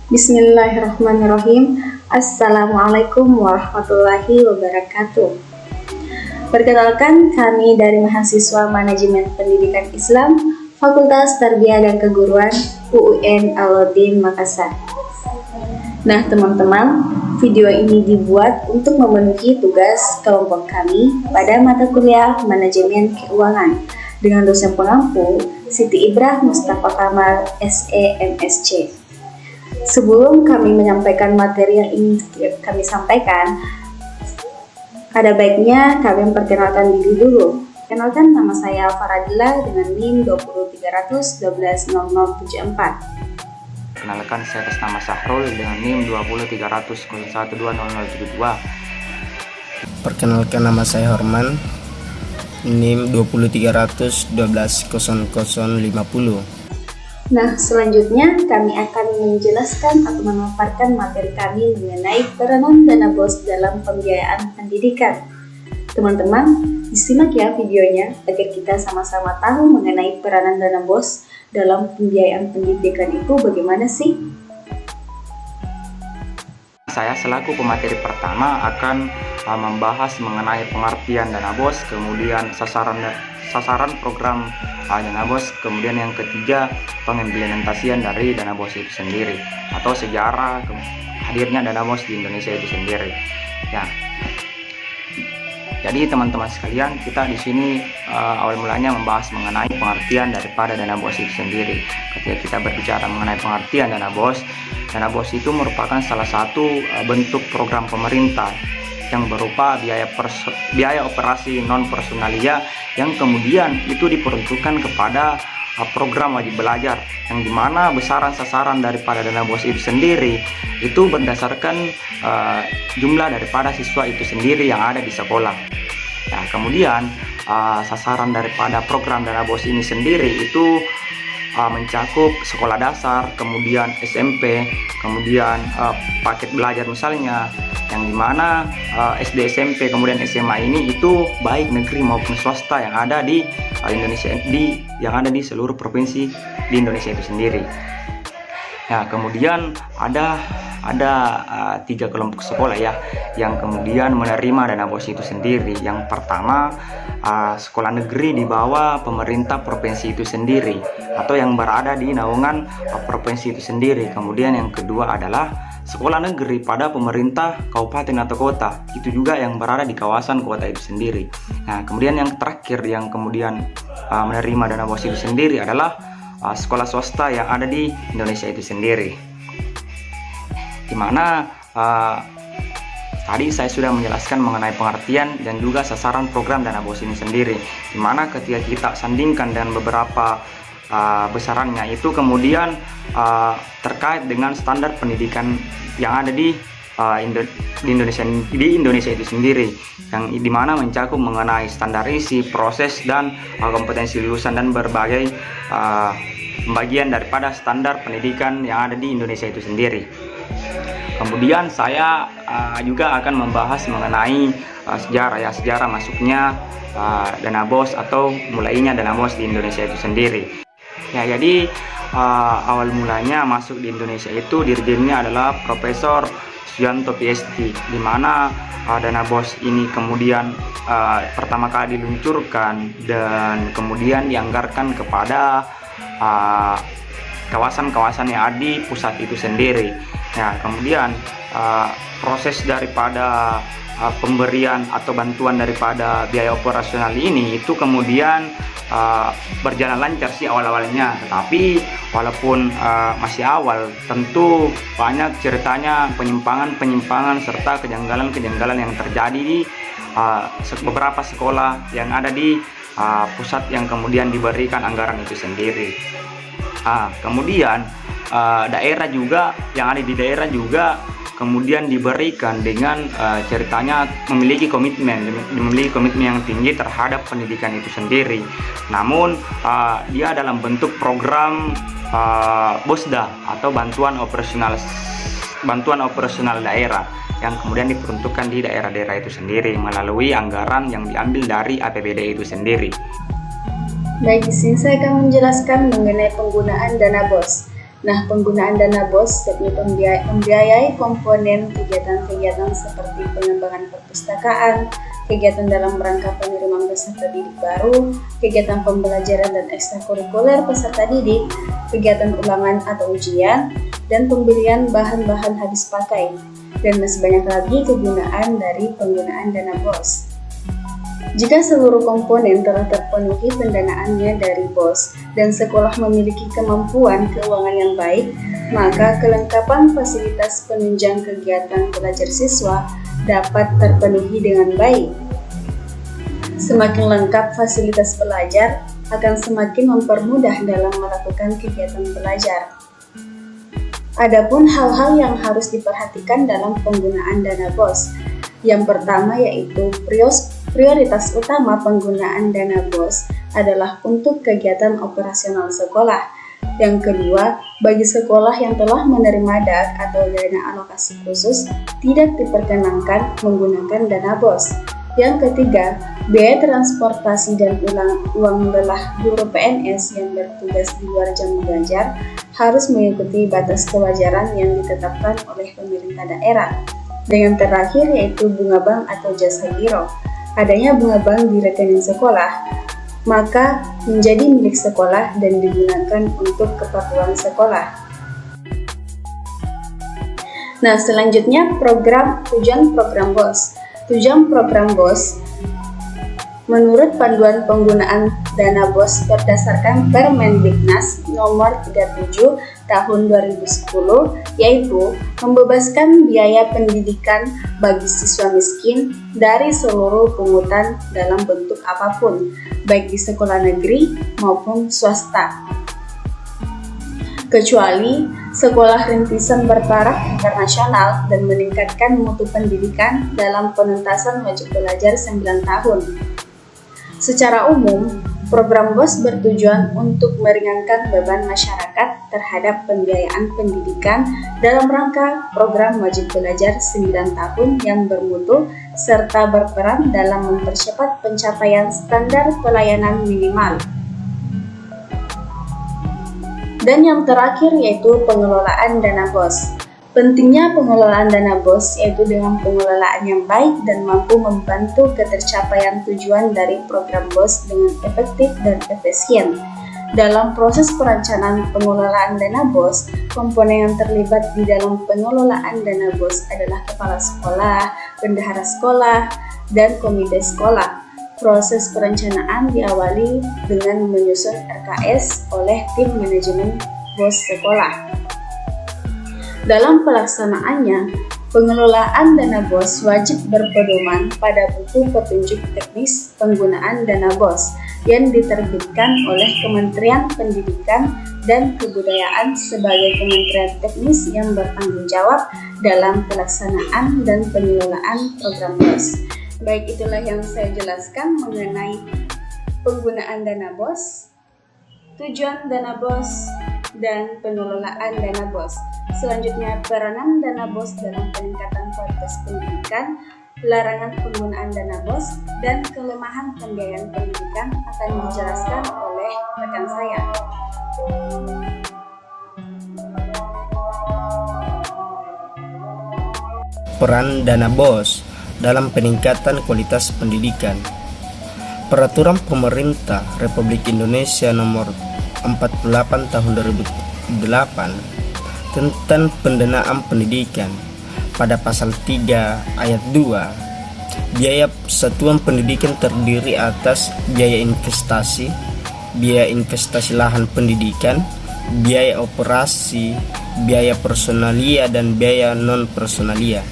Bismillahirrahmanirrahim. Assalamualaikum warahmatullahi wabarakatuh. Perkenalkan, kami dari mahasiswa Manajemen Pendidikan Islam Fakultas Tarbiyah dan Keguruan UUN Alauddin Makassar. Nah teman-teman, video ini dibuat untuk memenuhi tugas kelompok kami pada mata kuliah Manajemen Keuangan dengan dosen pengampu Siti Ibrah Mustafa Kamal SE MSc. Sebelum kami menyampaikan materi yang ingin kami sampaikan, ada baiknya kami memperkenalkan diri dulu. Kenalkan, nama saya Faradila dengan NIM 20300-12074. Kenalkan, saya atas nama Sahrul dengan NIM 20300-012072. Perkenalkan, nama saya Horman, NIM 20300-120050. Nah, selanjutnya kami akan menjelaskan atau memaparkan materi kami mengenai peranan dana BOS dalam pembiayaan pendidikan. Teman-teman, disimak ya videonya agar kita sama-sama tahu mengenai peranan dana BOS dalam pembiayaan pendidikan itu bagaimana sih? Saya selaku pemateri pertama akan membahas mengenai pengertian dana BOS, kemudian sasaran program dana BOS, kemudian yang ketiga pengimplementasian dari dana BOS itu sendiri atau sejarah hadirnya dana BOS di Indonesia itu sendiri. Ya. Jadi teman-teman sekalian, kita di sini awal mulanya membahas mengenai pengertian daripada dana BOS itu sendiri. Ketika kita berbicara mengenai pengertian dana BOS itu merupakan salah satu bentuk program pemerintah yang berupa biaya operasi non personalia yang kemudian itu diperuntukkan kepada program wajib belajar, yang dimana besaran sasaran daripada dana BOS itu sendiri itu berdasarkan jumlah daripada siswa itu sendiri yang ada di sekolah. Nah, kemudian sasaran daripada program dana BOS ini sendiri itu mencakup sekolah dasar, kemudian SMP, kemudian paket belajar misalnya, yang dimana SD, SMP, kemudian SMA ini itu baik negeri maupun swasta yang ada di Indonesia, yang ada di seluruh provinsi di Indonesia itu sendiri. Nah, kemudian ada 3 kelompok sekolah ya yang kemudian menerima dana BOS itu sendiri. Yang pertama, sekolah negeri di bawah pemerintah provinsi itu sendiri atau yang berada di naungan provinsi itu sendiri. Kemudian yang kedua adalah sekolah negeri pada pemerintah kabupaten atau kota, itu juga yang berada di kawasan kota itu sendiri. Nah, kemudian yang terakhir yang kemudian menerima dana BOS itu sendiri adalah sekolah swasta yang ada di Indonesia itu sendiri, dimana tadi saya sudah menjelaskan mengenai pengertian dan juga sasaran program dana BOS ini sendiri, dimana ketika kita sandingkan dengan beberapa besarannya itu kemudian terkait dengan standar pendidikan yang ada di Indonesia itu sendiri, yang dimana mencakup mengenai standar isi, proses dan kompetensi lulusan dan berbagai bagian daripada standar pendidikan yang ada di Indonesia itu sendiri. Kemudian saya juga akan membahas mengenai sejarah masuknya dana BOS atau mulainya dana BOS di Indonesia itu sendiri. Ya, jadi awal mulanya masuk di Indonesia itu dirjennya adalah Profesor Suyanto PhD, di mana dana BOS ini kemudian pertama kali diluncurkan dan kemudian dianggarkan kepada kawasan-kawasan yang ada di pusat itu sendiri. Nah, kemudian proses daripada pemberian atau bantuan daripada biaya operasional ini itu kemudian berjalan lancar sih awal-awalnya, tetapi walaupun masih awal, tentu banyak ceritanya penyimpangan serta kejanggalan yang terjadi di beberapa sekolah yang ada di pusat yang kemudian diberikan anggaran itu sendiri. Kemudian daerah juga yang ada di daerah juga kemudian diberikan dengan ceritanya memiliki komitmen yang tinggi terhadap pendidikan itu sendiri. Namun dia dalam bentuk program BOSDA atau bantuan operasional daerah yang kemudian diperuntukkan di daerah-daerah itu sendiri melalui anggaran yang diambil dari APBD itu sendiri. Baik, di sini saya akan menjelaskan mengenai penggunaan dana BOS. Nah, penggunaan dana BOS yakni membiayai komponen kegiatan-kegiatan seperti pengembangan perpustakaan, kegiatan dalam rangka penerimaan peserta didik baru, kegiatan pembelajaran dan ekstrakurikuler peserta didik, kegiatan ulangan atau ujian, dan pembelian bahan-bahan habis pakai, dan masih banyak lagi kegunaan dari penggunaan dana BOS. Jika seluruh komponen telah terpenuhi pendanaannya dari BOS dan sekolah memiliki kemampuan keuangan yang baik, maka kelengkapan fasilitas penunjang kegiatan belajar siswa dapat terpenuhi dengan baik. Semakin lengkap fasilitas belajar, akan semakin mempermudah dalam melakukan kegiatan belajar. Adapun hal-hal yang harus diperhatikan dalam penggunaan dana BOS. Yang pertama yaitu prioritas utama penggunaan dana BOS adalah untuk kegiatan operasional sekolah. Yang kedua, bagi sekolah yang telah menerima DAK atau dana alokasi khusus, tidak diperkenankan menggunakan dana BOS. Yang ketiga, biaya transportasi dan uang lelah guru PNS yang bertugas di luar jam belajar harus mengikuti batas kewajaran yang ditetapkan oleh pemerintah daerah. Dan yang terakhir yaitu bunga bank atau jasa giro. Adanya bunga bank di rekening sekolah, maka menjadi milik sekolah dan digunakan untuk keperluan sekolah. Nah, selanjutnya tujuan program BOS. Tujuan program BOS menurut panduan penggunaan dana BOS berdasarkan Permendiknas nomor 37 tahun 2010 yaitu membebaskan biaya pendidikan bagi siswa miskin dari seluruh pungutan dalam bentuk apapun, baik di sekolah negeri maupun swasta, kecuali sekolah rintisan bertaraf internasional dan meningkatkan mutu pendidikan dalam penuntasan wajib belajar 9 tahun. Secara umum, program BOS bertujuan untuk meringankan beban masyarakat terhadap pembiayaan pendidikan dalam rangka program wajib belajar 9 tahun yang bermutu serta berperan dalam mempercepat pencapaian standar pelayanan minimal. Dan yang terakhir yaitu pengelolaan dana BOS. Pentingnya pengelolaan dana BOS yaitu dengan pengelolaan yang baik dan mampu membantu ketercapaian tujuan dari program BOS dengan efektif dan efisien. Dalam proses perencanaan pengelolaan dana BOS, komponen yang terlibat di dalam pengelolaan dana BOS adalah kepala sekolah, bendahara sekolah, dan komite sekolah. Proses perencanaan diawali dengan menyusun RKS oleh tim manajemen BOS sekolah. Dalam pelaksanaannya, pengelolaan dana BOS wajib berpedoman pada buku petunjuk teknis penggunaan dana BOS yang diterbitkan oleh Kementerian Pendidikan dan Kebudayaan sebagai kementerian teknis yang bertanggung jawab dalam pelaksanaan dan pengelolaan program BOS. Baik, itulah yang saya jelaskan mengenai penggunaan dana BOS, tujuan dana BOS, dan pengelolaan dana BOS. Selanjutnya, peranan dana BOS dalam peningkatan kualitas pendidikan, larangan penggunaan dana BOS, dan kelemahan pembiayaan pendidikan akan dijelaskan oleh rekan saya. Peran dana BOS dalam peningkatan kualitas pendidikan. Peraturan Pemerintah Republik Indonesia Nomor 48 Tahun 2008 tentang pendanaan pendidikan pada pasal 3 ayat 2, biaya satuan pendidikan terdiri atas biaya investasi lahan pendidikan, biaya operasi, biaya personalia, dan biaya non-personalia.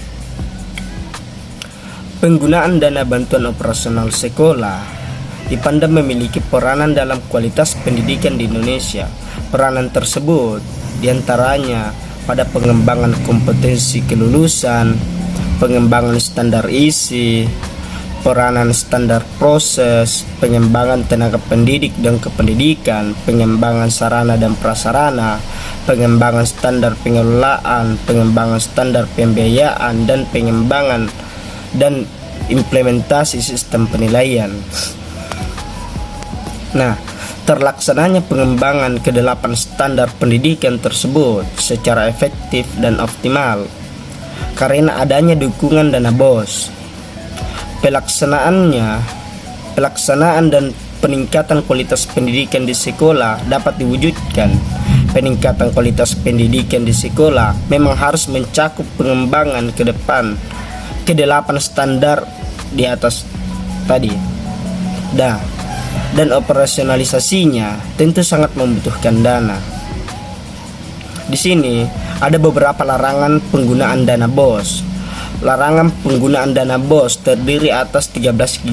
Penggunaan dana bantuan operasional sekolah dipandang memiliki peranan dalam kualitas pendidikan di Indonesia. Peranan tersebut diantaranya pada pengembangan kompetensi kelulusan, pengembangan standar isi, peranan standar proses, pengembangan tenaga pendidik dan kependidikan, pengembangan sarana dan prasarana, pengembangan standar pengelolaan, pengembangan standar pembiayaan, dan pengembangan dan implementasi sistem penilaian. Nah, terlaksananya pengembangan ke-8 standar pendidikan tersebut secara efektif dan optimal karena adanya dukungan dana BOS. Pelaksanaan dan peningkatan kualitas pendidikan di sekolah dapat diwujudkan. Peningkatan kualitas pendidikan di sekolah memang harus mencakup pengembangan ke depan ke-8 standar di atas tadi. Dan operasionalisasinya tentu sangat membutuhkan dana. Di sini ada beberapa larangan penggunaan dana BOS. Larangan penggunaan dana BOS terdiri atas 13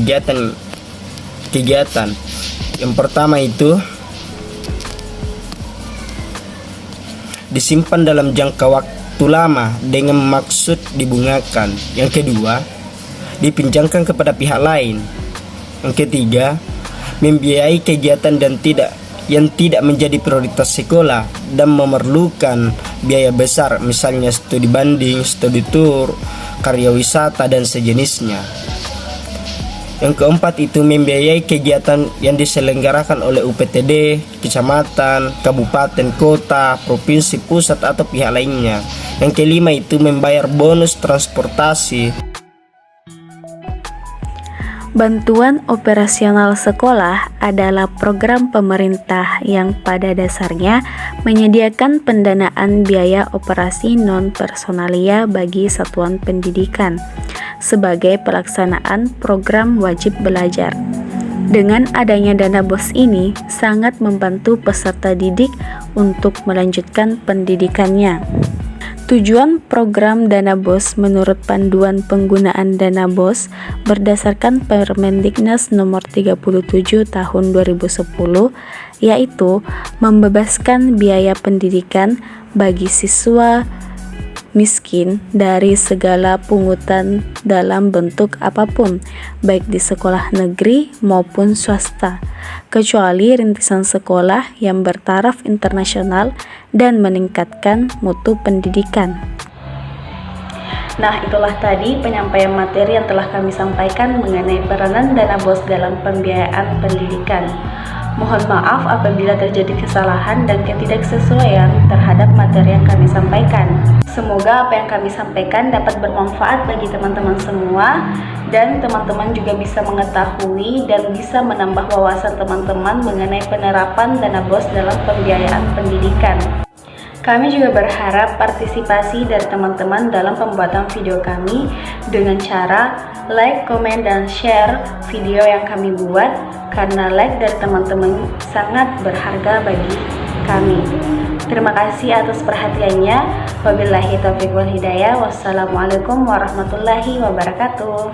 kegiatan. Yang pertama itu disimpan dalam jangka waktu lama dengan maksud dibungakan. Yang kedua, dipinjamkan kepada pihak lain. Yang ketiga, membiayai kegiatan yang tidak menjadi prioritas sekolah dan memerlukan biaya besar, misalnya studi banding, studi tur, karya wisata, dan sejenisnya. Yang keempat itu membiayai kegiatan yang diselenggarakan oleh UPTD, kecamatan, kabupaten, kota, provinsi, pusat, atau pihak lainnya. Yang kelima itu membayar bonus transportasi. Bantuan operasional sekolah adalah program pemerintah yang pada dasarnya menyediakan pendanaan biaya operasi non-personalia bagi satuan pendidikan sebagai pelaksanaan program wajib belajar. Dengan adanya dana BOS ini sangat membantu peserta didik untuk melanjutkan pendidikannya. Tujuan program dana BOS menurut panduan penggunaan dana BOS berdasarkan Permendiknas nomor 37 tahun 2010 yaitu membebaskan biaya pendidikan bagi siswa miskin dari segala pungutan dalam bentuk apapun, baik di sekolah negeri maupun swasta, kecuali rintisan sekolah yang bertaraf internasional dan meningkatkan mutu pendidikan. Nah, itulah tadi penyampaian materi yang telah kami sampaikan mengenai peranan dana BOS dalam pembiayaan pendidikan. Mohon maaf apabila terjadi kesalahan dan ketidaksesuaian terhadap materi yang kami sampaikan. Semoga apa yang kami sampaikan dapat bermanfaat bagi teman-teman semua dan teman-teman juga bisa mengetahui dan bisa menambah wawasan teman-teman mengenai penerapan dana BOS dalam pembiayaan pendidikan. Kami juga berharap partisipasi dari teman-teman dalam pembuatan video kami dengan cara like, komen, dan share video yang kami buat karena like dari teman-teman sangat berharga bagi kami. Terima kasih atas perhatiannya. Wabillahi taufiq wal hidayah. Wassalamualaikum warahmatullahi wabarakatuh.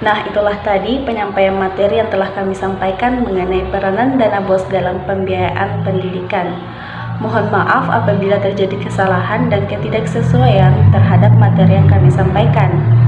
Nah, itulah tadi penyampaian materi yang telah kami sampaikan mengenai peranan dana BOS dalam pembiayaan pendidikan. Mohon maaf apabila terjadi kesalahan dan ketidaksesuaian terhadap materi yang kami sampaikan.